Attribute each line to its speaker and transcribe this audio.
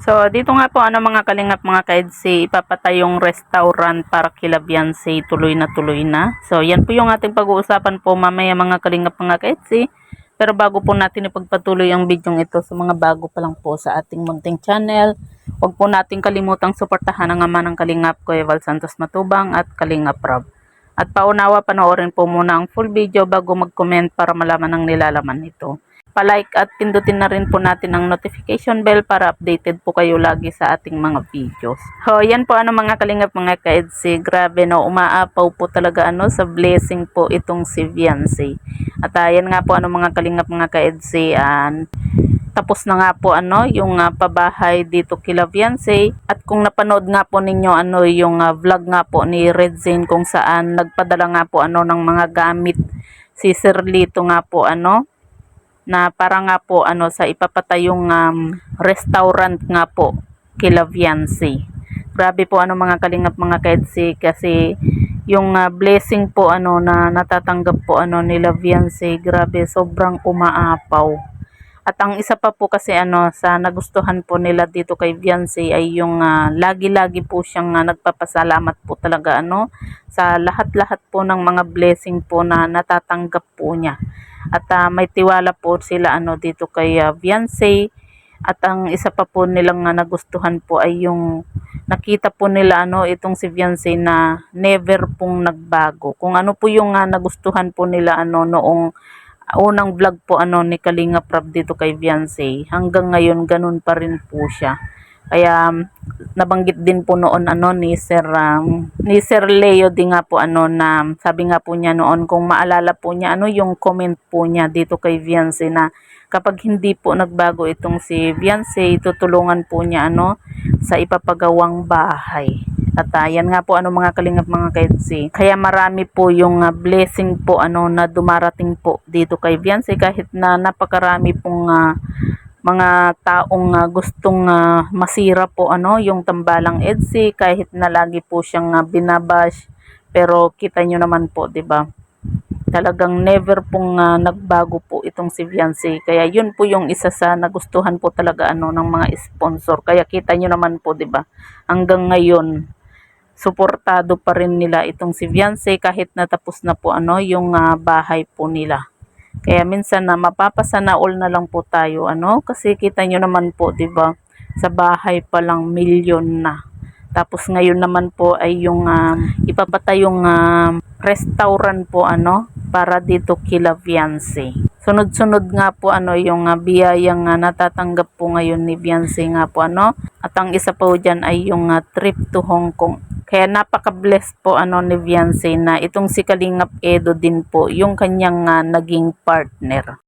Speaker 1: So, dito nga po mga kalingap mga kaedsi, ipapatay yung restaurant para kila Beyonce, tuloy na. So, yan po yung ating pag-uusapan po mamaya mga kalingap mga kaedsi. Pero bago po natin ipagpatuloy ang video ito sa mga bago pa lang po sa ating munting channel, huwag po natin kalimutang suportahan ang ama ng Kalingap, Kuya Val Santos Matubang at Kalingap Rob. At paunawa, panoorin po muna ang full video bago mag-comment para malaman ang nilalaman nito. Pa-like at pindutin na rin po natin ang notification bell para updated po kayo lagi sa ating mga videos. So, yan po mga kalingap mga kaedsi. Grabe no, umaapaw po talaga sa blessing po itong si Beyonce. At yan nga po mga kalingap mga kaedsi. Tapos na nga po yung pabahay dito kila Beyonce. At kung napanood nga po ninyo yung vlog nga po ni Red Zane kung saan nagpadala nga po ng mga gamit si Sir Lito nga po na para nga po sa ipapatayong restaurant nga po kila Beyonce. Grabe po mga kalingap mga kaedsi kasi yung blessing po na natatanggap po nila Beyonce, grabe sobrang umaapaw. At ang isa pa po kasi sa nagustuhan po nila dito kay Beyonce ay yung lagi-lagi po siyang nagpapasalamat po talaga sa lahat-lahat po ng mga blessing po na natatanggap po niya. At may tiwala po sila dito kay Beyonce. At ang isa pa po nilang nagustuhan po ay yung nakita po nila itong si Beyonce na never pong nagbago. Kung ano po yung nagustuhan po nila noong unang vlog po ni Kalingap Rob dito kay Beyonce, hanggang ngayon ganun pa rin po siya. Kaya nabanggit din po noon ni Sir Leo din nga po na sabi nga po niya noon, kung maalala po niya yung comment po niya dito kay Beyonce na kapag hindi po nagbago itong si Beyonce, tutulungan po niya sa ipapagawang bahay. At yan nga po mga kalingap mga kaedsi. Kaya marami po yung blessing po na dumarating po dito kay Beyonce, kahit na napakarami pong mga taong gustong masira po yung tambalang EDSI, kahit na lagi po siyang binabash. Pero kita nyo naman po, 'di ba? Talagang never pong nagbago po itong si Beyonce. Kaya yun po yung isa sa nagustuhan po talaga ng mga sponsor. Kaya kita nyo naman po, 'di ba? Hanggang ngayon suportado pa rin nila itong si Beyonce kahit natapos na po yung bahay po nila. Kaya minsan na mapapasana all na lang po tayo kasi kita nyo naman po 'di ba, sa bahay pa lang milyon na. Tapos ngayon naman po ay yung ipapatay yung restaurant po para dito kila Beyonce. Sunod-sunod nga po yung biyayang natatanggap po ngayon ni Beyonce nga po at ang isa po diyan ay yung trip to Hong Kong. Kaya napaka-blessed po ni Beyonce na itong si Kalingap Edo din po yung kanyang naging partner.